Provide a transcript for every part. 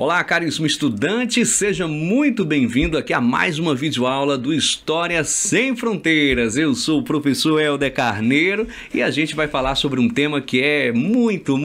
Olá, caríssimo estudante, seja muito bem-vindo aqui a mais uma videoaula do História Sem Fronteiras. Eu sou o professor Helder Carneiro e a gente vai falar sobre um tema que é muito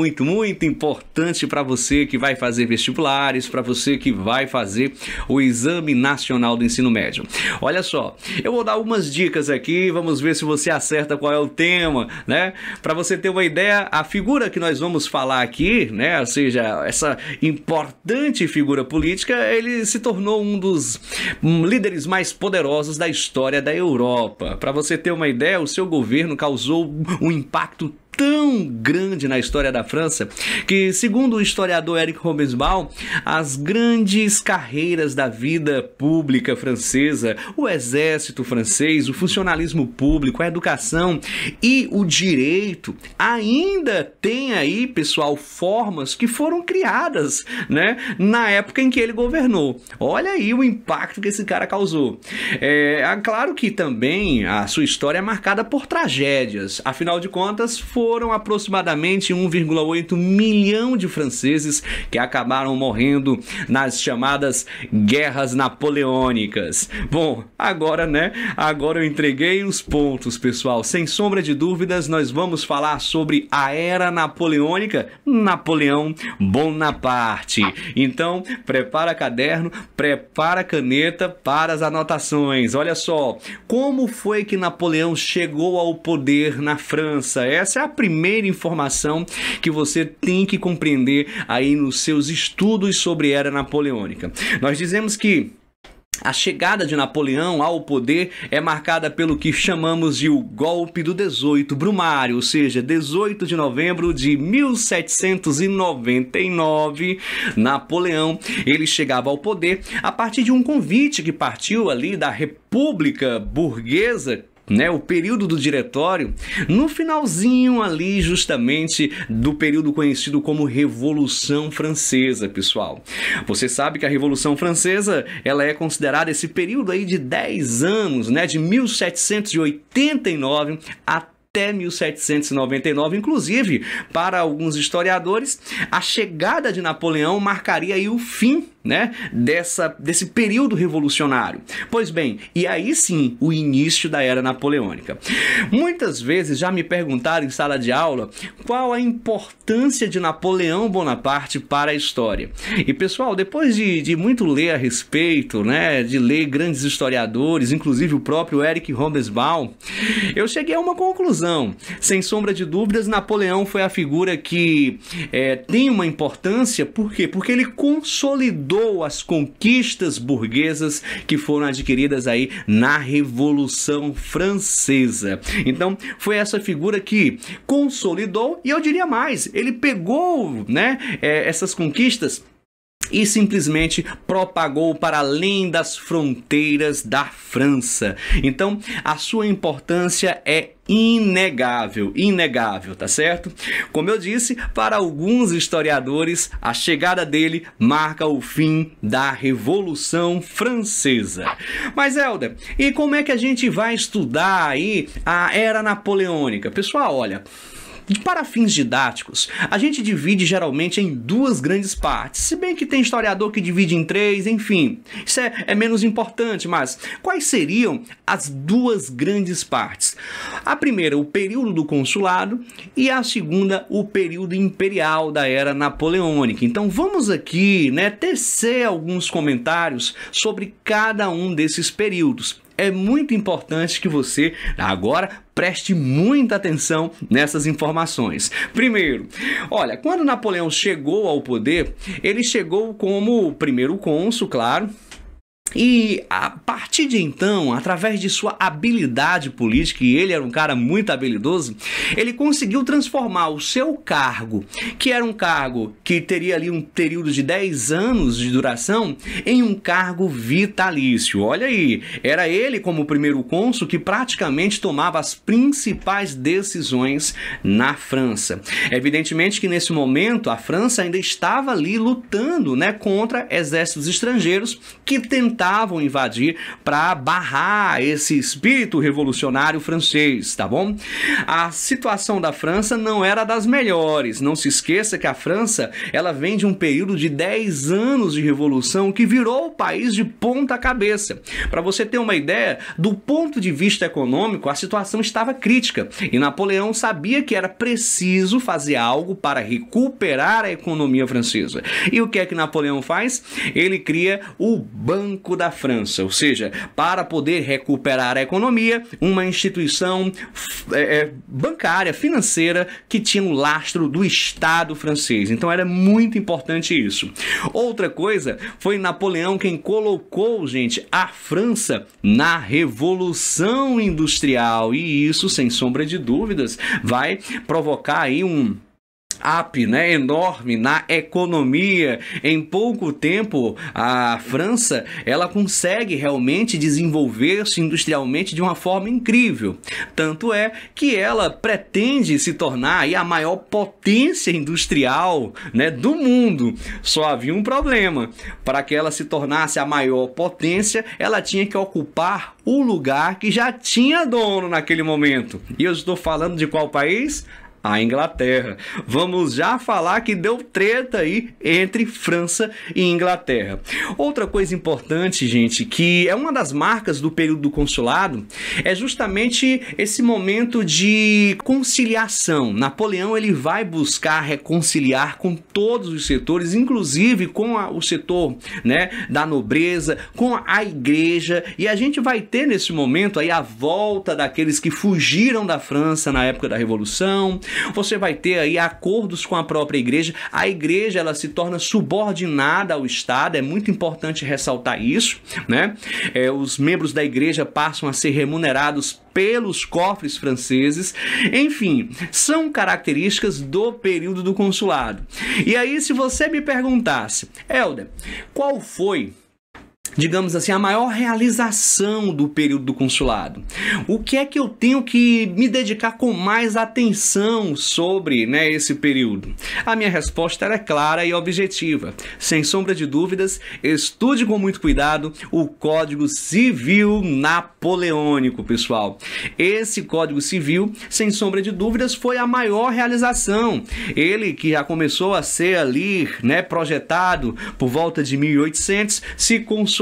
importante para você que vai fazer vestibulares, para você que vai fazer o Exame Nacional do Ensino Médio. Olha só, eu vou dar algumas dicas aqui, vamos ver se você acerta qual é o tema, né? Para você ter uma ideia, a figura que nós vamos falar aqui, né, ou seja, essa importante figura política, ele se tornou um dos líderes mais poderosos da história da Europa. Para você ter uma ideia, o seu governo causou um impacto tão grande na história da França que, segundo o historiador Eric Hobsbawm, as grandes carreiras da vida pública francesa, o exército francês, o funcionalismo público, a educação e o direito, ainda tem aí, pessoal, formas que foram criadas, né, na época em que ele governou. Olha aí o impacto que esse cara causou. Claro que também a sua história é marcada por tragédias, afinal de contas, foram aproximadamente 1,8 milhão de franceses que acabaram morrendo nas chamadas guerras napoleônicas. Bom, agora, né? Agora eu entreguei os pontos, pessoal. Sem sombra de dúvidas, nós vamos falar sobre a Era Napoleônica, Napoleão Bonaparte. Então, prepara caderno, prepara caneta para as anotações. Olha só, como foi que Napoleão chegou ao poder na França? Essa é a primeira informação que você tem que compreender aí nos seus estudos sobre Era Napoleônica. Nós dizemos que a chegada de Napoleão ao poder é marcada pelo que chamamos de o golpe do 18 Brumário, ou seja, 18 de novembro de 1799, Napoleão, ele chegava ao poder a partir de um convite que partiu ali da República Burguesa, né, o período do Diretório, no finalzinho ali justamente do período conhecido como Revolução Francesa, pessoal. Você sabe que a Revolução Francesa, ela é considerada esse período aí de 10 anos, né, de 1789 até 1799, inclusive, para alguns historiadores, a chegada de Napoleão marcaria aí o fim, né, desse período revolucionário. Pois bem, e aí sim, o início da Era Napoleônica. Muitas vezes já me perguntaram em sala de aula qual a importância de Napoleão Bonaparte para a história. E pessoal, depois de muito ler a respeito, né, de ler grandes historiadores, inclusive o próprio Eric Hobsbawm, eu cheguei a uma conclusão. Sem sombra de dúvidas, Napoleão foi a figura que tem uma importância, por quê? Porque ele consolidou as conquistas burguesas que foram adquiridas aí na Revolução Francesa. Então, foi essa figura que consolidou, e eu diria mais, ele pegou, né, essas conquistas e simplesmente propagou para além das fronteiras da França. Então, a sua importância é inegável, tá certo? Como eu disse, para alguns historiadores, a chegada dele marca o fim da Revolução Francesa. Mas, Helder, e como é que a gente vai estudar aí a Era Napoleônica? Pessoal, olha, para fins didáticos, a gente divide geralmente em duas grandes partes, se bem que tem historiador que divide em três, enfim, isso é menos importante, mas quais seriam as duas grandes partes? A primeira, o período do consulado, e a segunda, o período imperial da Era Napoleônica. Então vamos aqui, né, tecer alguns comentários sobre cada um desses períodos. É muito importante que você agora preste muita atenção nessas informações. Primeiro, olha, quando Napoleão chegou ao poder, ele chegou como primeiro cônsul, claro. E a partir de então, através de sua habilidade política, e ele era um cara muito habilidoso, ele conseguiu transformar o seu cargo, que era um cargo que teria ali um período de 10 anos de duração, em um cargo vitalício. Olha aí, era ele como primeiro cônsul que praticamente tomava as principais decisões na França. Evidentemente que nesse momento a França ainda estava ali lutando, né, contra exércitos estrangeiros que tentavam tentavam invadir para barrar esse espírito revolucionário francês, tá bom? A situação da França não era das melhores. Não se esqueça que a França, ela vem de um período de 10 anos de revolução que virou o país de ponta cabeça. Para você ter uma ideia, do ponto de vista econômico, a situação estava crítica e Napoleão sabia que era preciso fazer algo para recuperar a economia francesa. E o que é que Napoleão faz? Ele cria o Banco da França, ou seja, para poder recuperar a economia, uma instituição bancária, financeira, que tinha o lastro do Estado francês. Então era muito importante isso. Outra coisa, foi Napoleão quem colocou, gente, a França na Revolução Industrial, e isso, sem sombra de dúvidas, vai provocar aí um up, né, enorme na economia. Em pouco tempo, a França, ela consegue realmente desenvolver-se industrialmente de uma forma incrível. Tanto é que ela pretende se tornar aí a maior potência industrial, né, do mundo. Só havia um problema. Para que ela se tornasse a maior potência, ela tinha que ocupar o lugar que já tinha dono naquele momento. E eu estou falando de qual país? A Inglaterra. Vamos já falar que deu treta aí entre França e Inglaterra. Outra coisa importante, gente, que é uma das marcas do período do consulado, é justamente esse momento de conciliação. Napoleão, ele vai buscar reconciliar com todos os setores, inclusive com o setor, né, da nobreza, com a igreja, e a gente vai ter nesse momento aí a volta daqueles que fugiram da França na época da Revolução. Você vai ter aí acordos com a própria igreja. A igreja, ela se torna subordinada ao Estado, é muito importante ressaltar isso, né? Os membros da igreja passam a ser remunerados pelos cofres franceses. Enfim, são características do período do consulado. E aí, se você me perguntasse, Helder, qual foi, digamos assim, a maior realização do período do consulado? O que é que eu tenho que me dedicar com mais atenção sobre, né, esse período? A minha resposta era clara e objetiva. Sem sombra de dúvidas, estude com muito cuidado o Código Civil Napoleônico, pessoal. Esse Código Civil, sem sombra de dúvidas, foi a maior realização. Ele que já começou a ser ali, né, projetado por volta de 1800, se consolida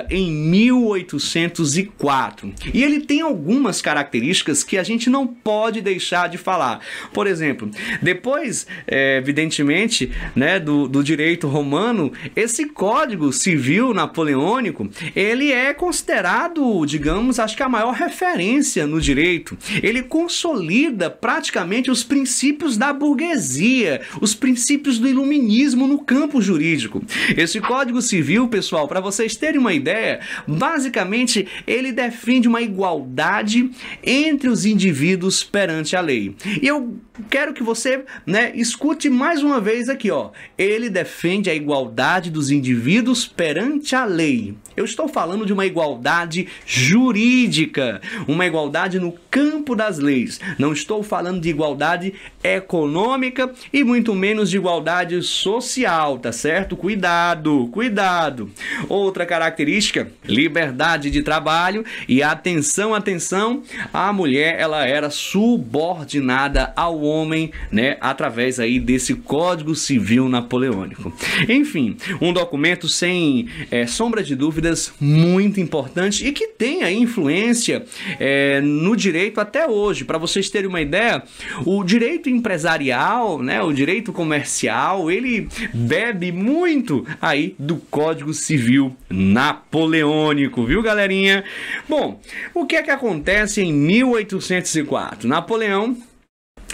em 1804. E ele tem algumas características que a gente não pode deixar de falar. Por exemplo, depois, evidentemente, né, do direito romano, esse Código Civil Napoleônico, ele é considerado, digamos, acho que a maior referência no direito. Ele consolida praticamente os princípios da burguesia, os princípios do iluminismo no campo jurídico. Esse Código Civil, pessoal, para vocês terem uma ideia, basicamente ele defende uma igualdade entre os indivíduos perante a lei. E eu quero que você, né, escute mais uma vez aqui, ó. Ele defende a igualdade dos indivíduos perante a lei. Eu estou falando de uma igualdade jurídica, uma igualdade no campo das leis. Não estou falando de igualdade econômica e muito menos de igualdade social, tá certo? Cuidado, cuidado. Outra característica, liberdade de trabalho e atenção, a mulher, ela era subordinada ao homem, né, através aí desse Código Civil Napoleônico. Enfim, um documento sem sombra de dúvidas muito importante e que tem aí influência no direito até hoje. Para vocês terem uma ideia, o direito empresarial, né, o direito comercial, ele bebe muito aí do Código Civil Napoleônico, viu, galerinha? Bom, o que é que acontece em 1804? Napoleão,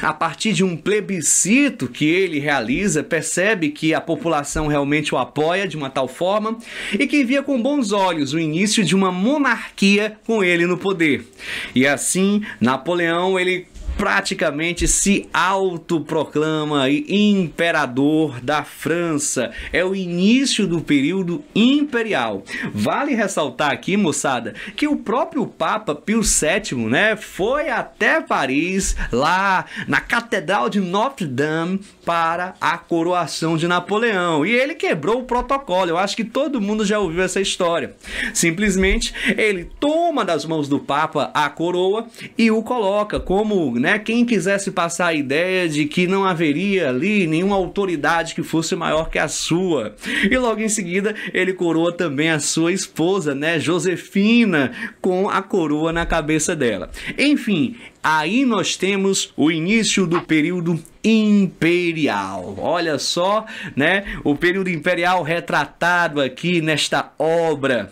a partir de um plebiscito que ele realiza, percebe que a população realmente o apoia de uma tal forma e que via com bons olhos o início de uma monarquia com ele no poder. E assim, Napoleão, ele praticamente se autoproclama aí imperador da França. É o início do período imperial. Vale ressaltar aqui, moçada, que o próprio Papa Pio VII, né, foi até Paris, lá na Catedral de Notre-Dame, para a coroação de Napoleão. E ele quebrou o protocolo. Eu acho que todo mundo já ouviu essa história. Simplesmente ele toma das mãos do Papa a coroa e o coloca como, né, quem quisesse passar a ideia de que não haveria ali nenhuma autoridade que fosse maior que a sua. E logo em seguida ele coroa também a sua esposa, né, Josefina, com a coroa na cabeça dela. Enfim, aí nós temos o início do período imperial. Olha só, né, o período imperial retratado aqui nesta obra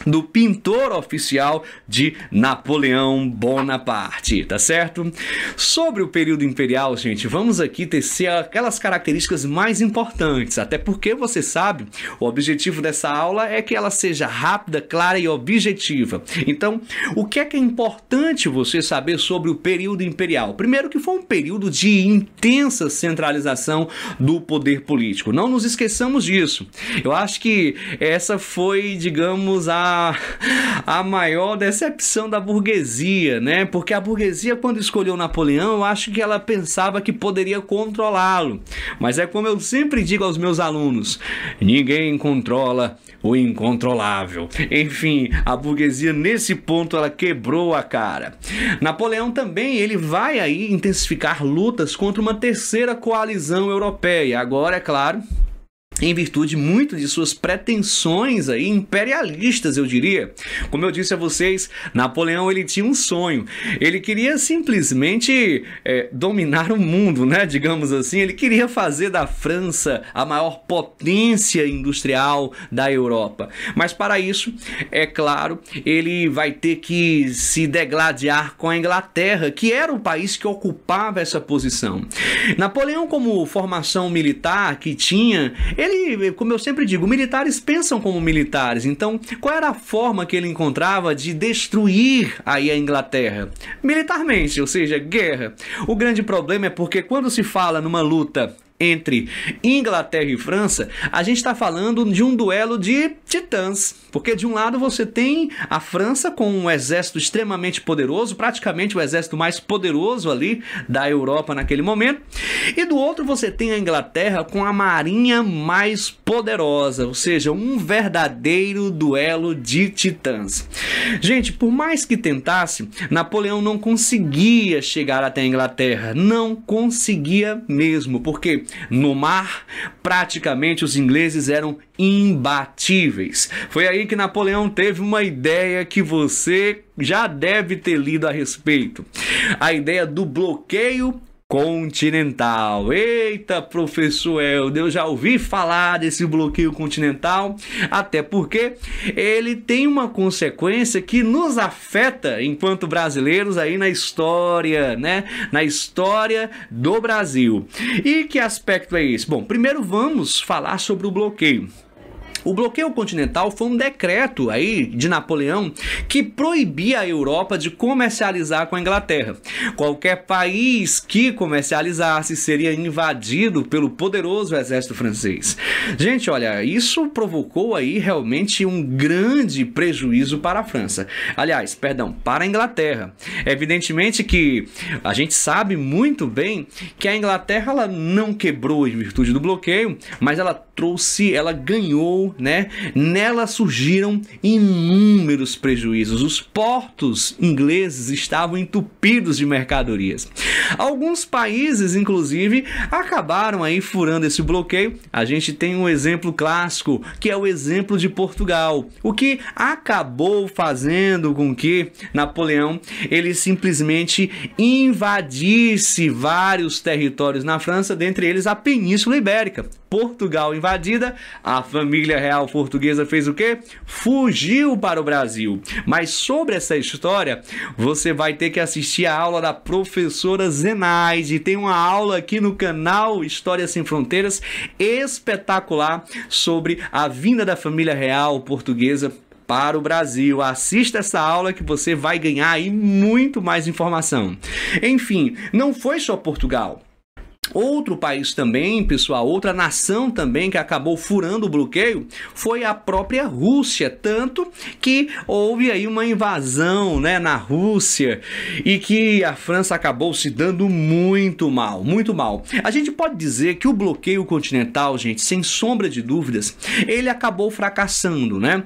do pintor oficial de Napoleão Bonaparte, tá certo? Sobre o período imperial, gente, vamos aqui tecer aquelas características mais importantes, até porque você sabe, o objetivo dessa aula é que ela seja rápida, clara e objetiva. Então, o que é importante você saber sobre o período imperial? Primeiro que foi um período de intensa centralização do poder político. Não nos esqueçamos disso. Eu acho que essa foi, digamos, a maior decepção da burguesia, né? Porque a burguesia, quando escolheu Napoleão, eu acho que ela pensava que poderia controlá-lo. Mas é como eu sempre digo aos meus alunos: ninguém controla o incontrolável. Enfim, a burguesia nesse ponto ela quebrou a cara. Napoleão também ele vai aí intensificar lutas contra uma terceira coalizão europeia. Agora, é claro, em virtude muito de suas pretensões aí imperialistas, eu diria. Como eu disse a vocês, Napoleão ele tinha um sonho. Ele queria simplesmente dominar o mundo, né? Digamos assim. Ele queria fazer da França a maior potência industrial da Europa. Mas para isso, é claro, ele vai ter que se degladiar com a Inglaterra, que era o país que ocupava essa posição. Napoleão, como formação militar que tinha, ele, como eu sempre digo, militares pensam como militares. Então, qual era a forma que ele encontrava de destruir aí a Inglaterra? Militarmente, ou seja, guerra. O grande problema é porque quando se fala numa luta entre Inglaterra e França, a gente está falando de um duelo de titãs, porque de um lado você tem a França com um exército extremamente poderoso, praticamente o exército mais poderoso ali da Europa naquele momento, e do outro você tem a Inglaterra com a marinha mais poderosa, ou seja, um verdadeiro duelo de titãs. Gente, por mais que tentasse, Napoleão não conseguia chegar até a Inglaterra, não conseguia mesmo, porque no mar, praticamente os ingleses eram imbatíveis. Foi aí que Napoleão teve uma ideia que você já deve ter lido a respeito. A ideia do bloqueio continental. Eita, professor Helder, eu já ouvi falar desse bloqueio continental, até porque ele tem uma consequência que nos afeta enquanto brasileiros aí na história, né? Na história do Brasil. E que aspecto é esse? Bom, primeiro vamos falar sobre o bloqueio. O bloqueio continental foi um decreto aí de Napoleão que proibia a Europa de comercializar com a Inglaterra. Qualquer país que comercializasse seria invadido pelo poderoso exército francês. Gente, olha, isso provocou aí realmente um grande prejuízo para a França. Aliás, perdão, para a Inglaterra. Evidentemente que a gente sabe muito bem que a Inglaterra ela não quebrou em virtude do bloqueio, mas ela ganhou, né? Nela surgiram inúmeros prejuízos. Os portos ingleses estavam entupidos de mercadorias. Alguns países, inclusive, acabaram aí furando esse bloqueio. A gente tem um exemplo clássico, que é o exemplo de Portugal, o que acabou fazendo com que Napoleão ele simplesmente invadisse vários territórios na França, dentre eles a Península Ibérica. Portugal invadida, a família real portuguesa fez o quê? Fugiu para o Brasil. Mas sobre essa história, você vai ter que assistir a aula da professora Zenaide. Tem uma aula aqui no canal História Sem Fronteiras espetacular sobre a vinda da família real portuguesa para o Brasil. Assista essa aula que você vai ganhar aí muito mais informação. Enfim, não foi só Portugal. Outro país também, pessoal, outra nação também que acabou furando o bloqueio foi a própria Rússia, tanto que houve aí uma invasão, né, na Rússia e que a França acabou se dando muito mal, muito mal. A gente pode dizer que o bloqueio continental, gente, sem sombra de dúvidas, ele acabou fracassando, né?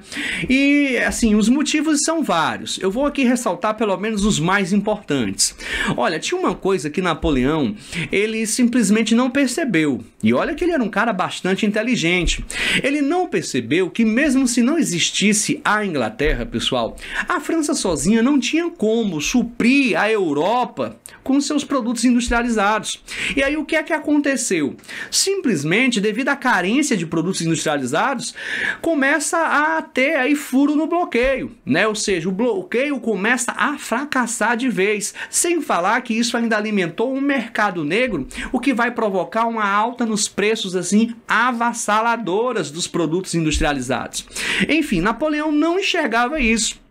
E, assim, os motivos são vários. Eu vou aqui ressaltar pelo menos os mais importantes. Olha, tinha uma coisa que Napoleão, ele simplesmente não percebeu. E olha que ele era um cara bastante inteligente. Ele não percebeu que mesmo se não existisse a Inglaterra, pessoal, a França sozinha não tinha como suprir a Europa com seus produtos industrializados. E aí o que é que aconteceu? Simplesmente, devido à carência de produtos industrializados, começa a ter aí furo no bloqueio, né? Ou seja, o bloqueio começa a fracassar de vez, sem falar que isso ainda alimentou um mercado negro, o que vai provocar uma alta nos preços assim avassaladoras dos produtos industrializados. Enfim, Napoleão não enxergava isso.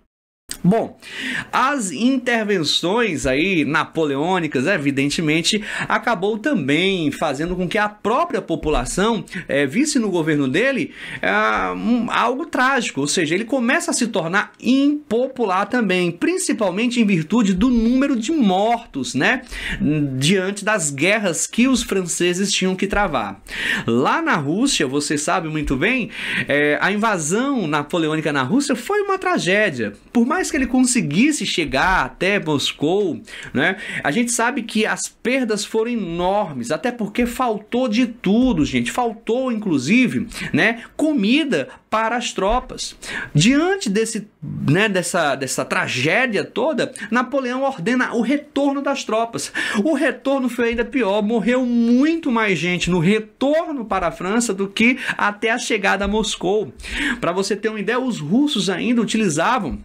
Bom, as intervenções aí napoleônicas, evidentemente, acabou também fazendo com que a própria população visse no governo dele algo trágico, ou seja, ele começa a se tornar impopular também, principalmente em virtude do número de mortos, né, diante das guerras que os franceses tinham que travar. Lá na Rússia, você sabe muito bem, a invasão napoleônica na Rússia foi uma tragédia. Por mais que ele conseguisse chegar até Moscou, né, a gente sabe que as perdas foram enormes, até porque faltou de tudo, gente. Faltou, inclusive, né, comida para as tropas. Diante dessa tragédia toda, Napoleão ordena o retorno das tropas. O retorno foi ainda pior, morreu muito mais gente no retorno para a França do que até a chegada a Moscou. Para você ter uma ideia, os russos ainda utilizavam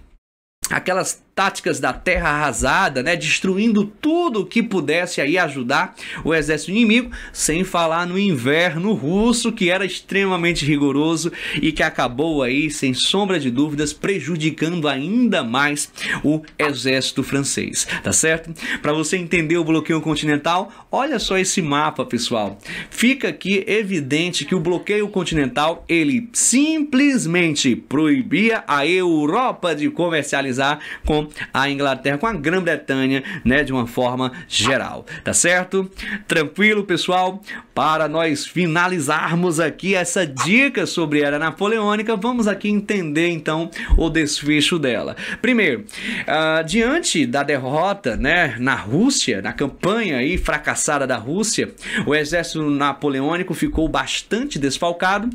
aquelas táticas da terra arrasada, né, destruindo tudo que pudesse aí ajudar o exército inimigo, sem falar no inverno russo, que era extremamente rigoroso e que acabou aí, sem sombra de dúvidas, prejudicando ainda mais o exército francês, tá certo? Para você entender o bloqueio continental, olha só esse mapa, pessoal. Fica aqui evidente que o bloqueio continental, ele simplesmente proibia a Europa de comercializar com a Inglaterra, com a Grã-Bretanha, né, de uma forma geral, tá certo? Tranquilo, pessoal? Para nós finalizarmos aqui essa dica sobre a Era Napoleônica, vamos aqui entender então o desfecho dela. Primeiro, diante da derrota, né, na Rússia, na campanha aí fracassada da Rússia, o exército napoleônico ficou bastante desfalcado.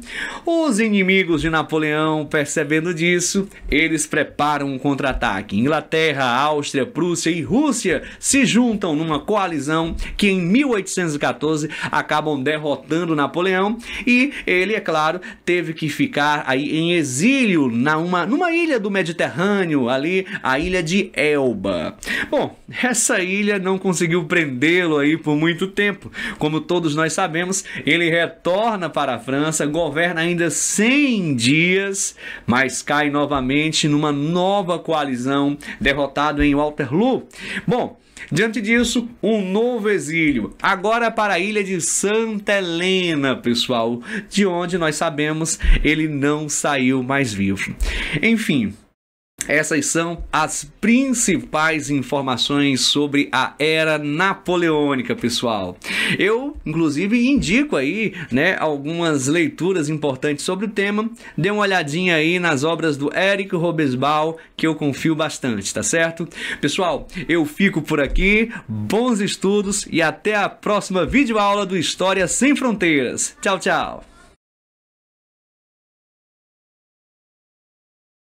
Os inimigos de Napoleão, percebendo disso, eles preparam um contra-ataque. Inglaterra, Áustria, Prússia e Rússia se juntam numa coalizão que em 1814 acabam derrotando Napoleão e ele, é claro, teve que ficar aí em exílio numa ilha do Mediterrâneo, ali a ilha de Elba. Bom, essa ilha não conseguiu prendê-lo aí por muito tempo. Como todos nós sabemos, ele retorna para a França, governa ainda 100 dias, mas cai novamente numa nova coalizão, derrotado em Waterloo. Bom, diante disso, um novo exílio, agora para a ilha de Santa Helena, pessoal, de onde nós sabemos ele não saiu mais vivo. Enfim, essas são as principais informações sobre a Era Napoleônica, pessoal. Eu, inclusive, indico aí, né, algumas leituras importantes sobre o tema. Dê uma olhadinha aí nas obras do Éric Robesbal, que eu confio bastante, tá certo? Pessoal, eu fico por aqui, bons estudos e até a próxima videoaula do História Sem Fronteiras. Tchau, tchau!